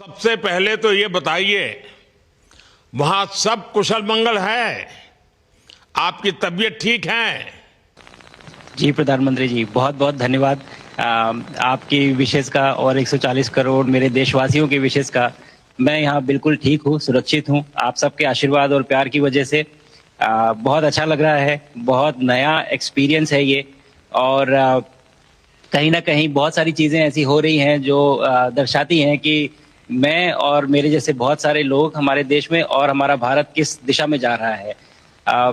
सबसे पहले तो ये बताइए, वहां सब कुशल मंगल है? आपकी तबीयत ठीक है? जी प्रधानमंत्री जी, बहुत बहुत धन्यवाद आपकी विशेष का और 140 करोड़ मेरे देशवासियों की विशेष का। मैं यहाँ बिल्कुल ठीक हूँ, सुरक्षित हूँ। आप सबके आशीर्वाद और प्यार की वजह से बहुत अच्छा लग रहा है। बहुत नया एक्सपीरियंस है ये। और कहीं ना कहीं बहुत सारी चीजें ऐसी हो रही हैं जो दर्शाती हैं कि मैं और मेरे जैसे बहुत सारे लोग हमारे देश में और हमारा भारत किस दिशा में जा रहा है। अ,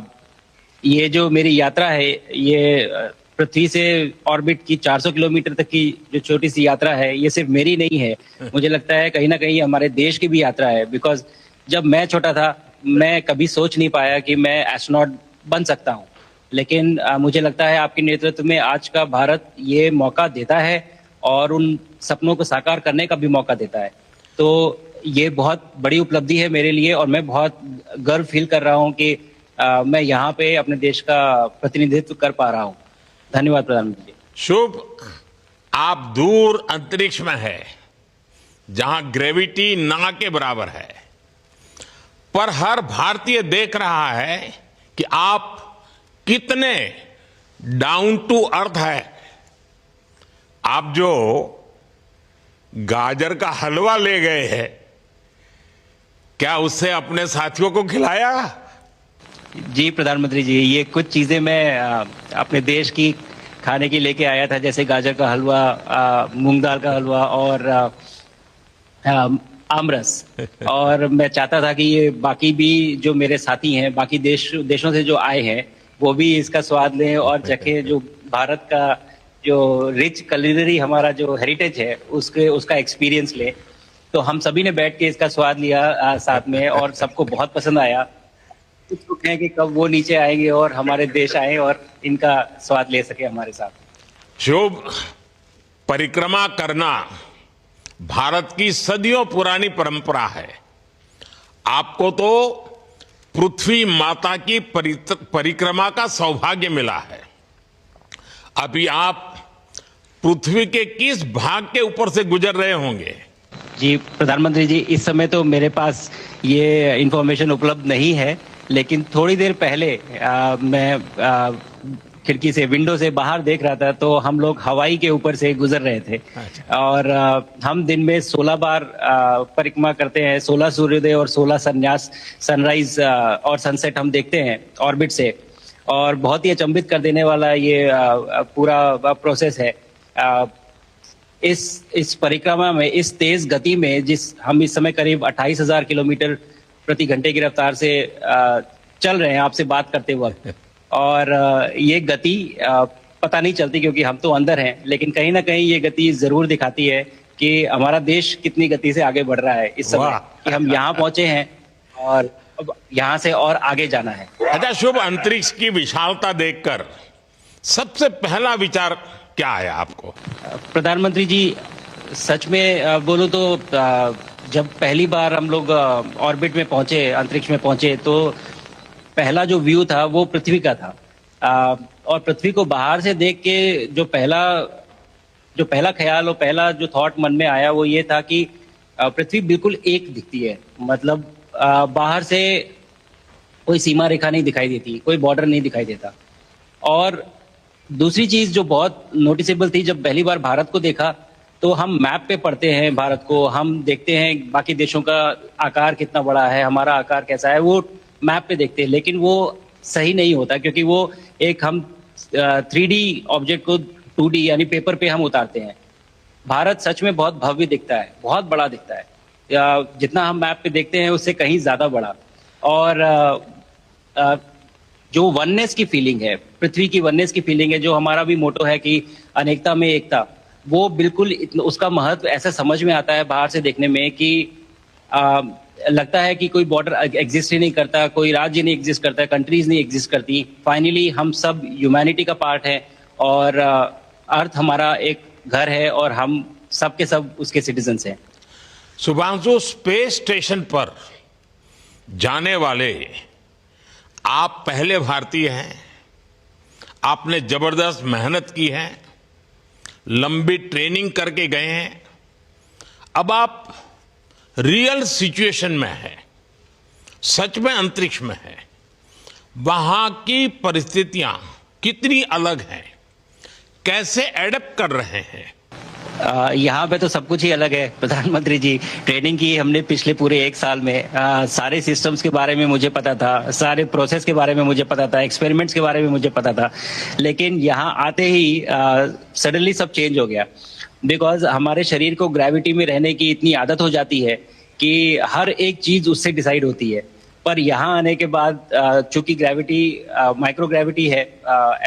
ये जो मेरी यात्रा है, ये पृथ्वी से ऑर्बिट की 400 किलोमीटर तक की जो छोटी सी यात्रा है, ये सिर्फ मेरी नहीं है। मुझे लगता है कहीं ना कहीं हमारे देश की भी यात्रा है। बिकॉज जब मैं छोटा था, मैं कभी सोच नहीं पाया कि मैं एस्ट्रोनॉट बन सकता हूँ। लेकिन मुझे लगता है आपके नेतृत्व में आज का भारत ये मौका देता है और उन सपनों को साकार करने का भी मौका देता है। तो ये बहुत बड़ी उपलब्धि है मेरे लिए और मैं बहुत गर्व फील कर रहा हूँ कि मैं यहाँ पे अपने देश का प्रतिनिधित्व कर पा रहा हूँ। धन्यवाद प्रधानमंत्री जी। शुभ। आप दूर अंतरिक्ष में है, जहां ग्रेविटी ना के बराबर है, पर हर भारतीय देख रहा है कि आप कितने डाउन टू अर्थ है। आप जो गाजर का हलवा ले गए हैं, क्या उससे अपने साथियों को खिलाया? जी प्रधानमंत्री जी, ये कुछ चीजें मैं अपने देश की खाने की लेके आया था, जैसे गाजर का हलवा, मूंग दाल का हलवा और आमरस। और मैं चाहता था कि ये बाकी भी जो मेरे साथी हैं, बाकी देशों से जो आए हैं, वो भी इसका स्वाद लें और चखें। जो भारत का जो रिच culinary हमारा जो हेरिटेज है, उसका एक्सपीरियंस ले। तो हम सभी ने बैठ के इसका स्वाद लिया साथ में, और सबको बहुत पसंद आया। कुछ लोग कहें कि कब वो नीचे आएंगे और हमारे देश आए और इनका स्वाद ले सके हमारे साथ। शुभ। परिक्रमा करना भारत की सदियों पुरानी परंपरा है। आपको तो पृथ्वी माता की परिक्रमा का सौभाग्य मिला है। अभी आप पृथ्वी के किस भाग के ऊपर से गुजर रहे होंगे? जी प्रधानमंत्री जी, इस समय तो मेरे पास ये इंफॉर्मेशन उपलब्ध नहीं है, लेकिन थोड़ी देर पहले मैं खिड़की से, विंडो से बाहर देख रहा था, तो हम लोग हवाई के ऊपर से गुजर रहे थे। और हम दिन में 16 बार परिक्रमा करते हैं। 16 सूर्योदय और 16 संन्यास, सनराइज और सनसेट हम देखते हैं ऑर्बिट से। और बहुत ही अचंभित कर देने वाला ये पूरा प्रोसेस है। इस परिक्रमा में, इस तेज गति में, हम इस समय करीब 28,000 किलोमीटर प्रति घंटे की रफ्तार से चल रहे हैं आपसे बात करते वक्त। और ये गति पता नहीं चलती क्योंकि हम तो अंदर हैं, लेकिन कहीं ना कहीं ये गति जरूर दिखाती है कि हमारा देश कितनी गति से आगे बढ़ रहा है इस समय, कि हम यहाँ पहुंचे हैं और अब यहाँ से और आगे जाना है। अच्छा शुभ, अंतरिक्ष की विशालता देखकर सबसे पहला विचार क्या आया आपको? प्रधानमंत्री जी, सच में बोलूं तो जब पहली बार हम लोग ऑर्बिट में पहुंचे, अंतरिक्ष में पहुंचे, तो पहला जो व्यू था वो पृथ्वी का था। और पृथ्वी को बाहर से देख के जो पहला ख्याल और पहला जो थॉट मन में आया वो ये था कि पृथ्वी बिल्कुल एक दिखती है। मतलब बाहर से कोई सीमा रेखा नहीं दिखाई देती, कोई बॉर्डर नहीं दिखाई देता। और दूसरी चीज जो बहुत नोटिसेबल थी, जब पहली बार भारत को देखा, तो हम मैप पे पढ़ते हैं भारत को, हम देखते हैं बाकी देशों का आकार कितना बड़ा है, हमारा आकार कैसा है, वो मैप पे देखते हैं। लेकिन वो सही नहीं होता, क्योंकि वो एक हम 3D ऑब्जेक्ट को 2D यानी पेपर पे हम उतारते हैं। भारत सच में बहुत भव्य दिखता है, बहुत बड़ा दिखता है। जितना हम मैप पे देखते हैं उससे कहीं ज्यादा बड़ा। और जो वननेस की फीलिंग है, पृथ्वी की वननेस की फीलिंग है, जो हमारा भी मोटो है कि अनेकता में एकता, वो बिल्कुल उसका महत्व ऐसा समझ में आता है बाहर से देखने में कि लगता है कि कोई बॉर्डर एग्जिस्ट ही नहीं करता, कोई राज्य नहीं एग्जिस्ट करता, कंट्रीज नहीं एग्जिस्ट करती। फाइनली हम सब ह्यूमैनिटी का पार्ट है और अर्थ हमारा एक घर है और हम सब के सब उसके सिटीजन्स हैं। शुभांशु, स्पेस स्टेशन पर जाने वाले आप पहले भारतीय हैं। आपने जबरदस्त मेहनत की है, लंबी ट्रेनिंग करके गए हैं। अब आप रियल सिचुएशन में है, सच में अंतरिक्ष में है, वहां की परिस्थितियां कितनी अलग हैं, कैसे एडप्ट कर रहे हैं? यहाँ पे तो सब कुछ ही अलग है प्रधानमंत्री जी। ट्रेनिंग की हमने पिछले पूरे 1 साल में। सारे सिस्टम्स के बारे में मुझे पता था, सारे प्रोसेस के बारे में मुझे पता था, एक्सपेरिमेंट्स के बारे में मुझे पता था, लेकिन यहाँ आते ही सडनली सब चेंज हो गया। बिकॉज हमारे शरीर को ग्रेविटी में रहने की इतनी आदत हो जाती है कि हर एक चीज उससे डिसाइड होती है। पर यहाँ आने के बाद चूंकि ग्रेविटी माइक्रो ग्रेविटी है,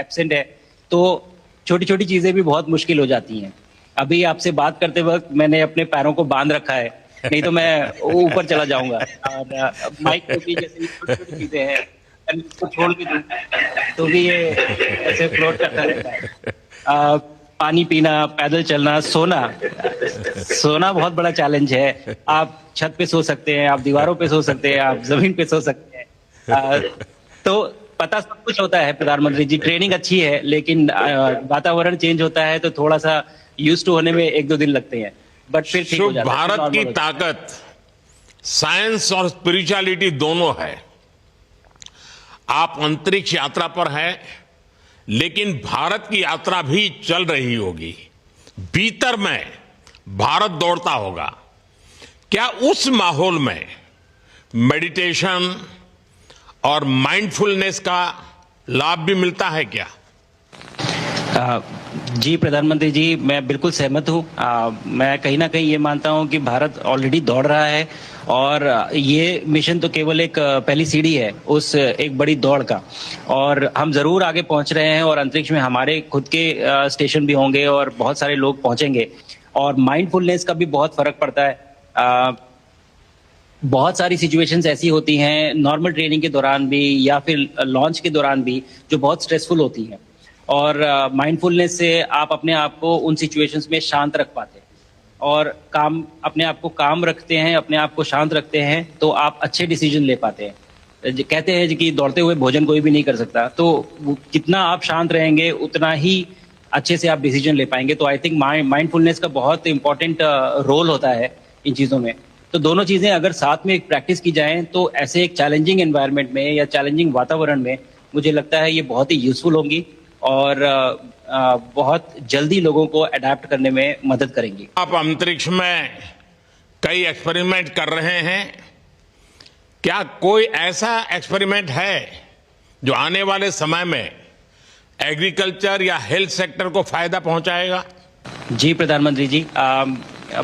एब्सेंट है, तो छोटी छोटी चीजें भी बहुत मुश्किल हो जाती हैं। अभी आपसे बात करते वक्त मैंने अपने पैरों को बांध रखा है, नहीं तो मैं ऊपर चला जाऊंगा। और माइक पे भी जैसे छोटी छोटी चीजें हैं, इसको छोड़ भी दूं तो भी ये ऐसे फ्लोट करता रहता है। पानी पीना, पैदल चलना, सोना बहुत बड़ा चैलेंज है। आप छत पे सो सकते हैं, आप दीवारों पे सो सकते हैं, आप जमीन पे सो सकते हैं। तो पता सब कुछ होता है प्रधानमंत्री जी। ट्रेनिंग अच्छी है, लेकिन वातावरण चेंज होता है तो थोड़ा सा यूज टू होने में 1-2 दिन लगते हैं, बट फिर ठीक हो जाता है। भारत की ताकत साइंस और स्पिरिचुअलिटी दोनों है। आप अंतरिक्ष यात्रा पर हैं, लेकिन भारत की यात्रा भी चल रही होगी। भीतर में भारत दौड़ता होगा। क्या उस माहौल में मेडिटेशन और माइंडफुलनेस का लाभ भी मिलता है क्या? जी प्रधानमंत्री जी, मैं बिल्कुल सहमत हूँ। मैं कहीं ना कहीं ये मानता हूँ कि भारत ऑलरेडी दौड़ रहा है, और ये मिशन तो केवल एक पहली सीढ़ी है उस एक बड़ी दौड़ का। और हम जरूर आगे पहुंच रहे हैं, और अंतरिक्ष में हमारे खुद के स्टेशन भी होंगे और बहुत सारे लोग पहुंचेंगे। और माइंडफुलनेस का भी बहुत फर्क पड़ता है। बहुत सारी सिचुएशंस ऐसी होती हैं नॉर्मल ट्रेनिंग के दौरान भी या फिर लॉन्च के दौरान भी, जो बहुत स्ट्रेसफुल होती हैं, और माइंडफुलनेस से आप अपने आप को उन सिचुएशंस में शांत रख पाते हैं, और अपने आप को काम रखते हैं, अपने आप को शांत रखते हैं, तो आप अच्छे डिसीजन ले पाते हैं। कहते हैं कि दौड़ते हुए भोजन कोई भी नहीं कर सकता, तो जितना आप शांत रहेंगे उतना ही अच्छे से आप डिसीजन ले पाएंगे। तो आई थिंक माइंडफुलनेस का बहुत इंपॉर्टेंट रोल होता है इन चीज़ों में। तो दोनों चीज़ें अगर साथ में एक प्रैक्टिस की जाएं तो ऐसे एक चैलेंजिंग एनवायरनमेंट में या चैलेंजिंग वातावरण में मुझे लगता है ये बहुत ही यूजफुल होंगी, और बहुत जल्दी लोगों को अडेप्ट करने में मदद करेंगी। आप अंतरिक्ष में कई एक्सपेरिमेंट कर रहे हैं। क्या कोई ऐसा एक्सपेरिमेंट है जो आने वाले समय में एग्रीकल्चर या हेल्थ सेक्टर को फायदा पहुंचाएगा? जी प्रधानमंत्री जी,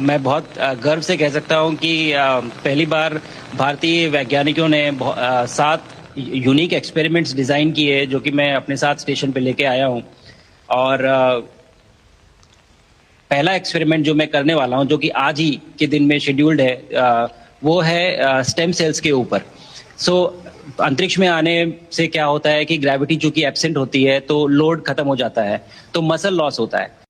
मैं बहुत गर्व से कह सकता हूं कि पहली बार भारतीय वैज्ञानिकों ने 7 यूनिक एक्सपेरिमेंट्स डिजाइन किए, जो कि मैं अपने साथ स्टेशन पे लेके आया हूं। और पहला एक्सपेरिमेंट जो मैं करने वाला हूं, जो कि आज ही के दिन में शेड्यूल्ड है, वो है स्टेम सेल्स के ऊपर। अंतरिक्ष में आने से क्या होता है कि ग्रेविटी चूंकि एब्सेंट होती है तो लोड खत्म हो जाता है, तो मसल लॉस होता है।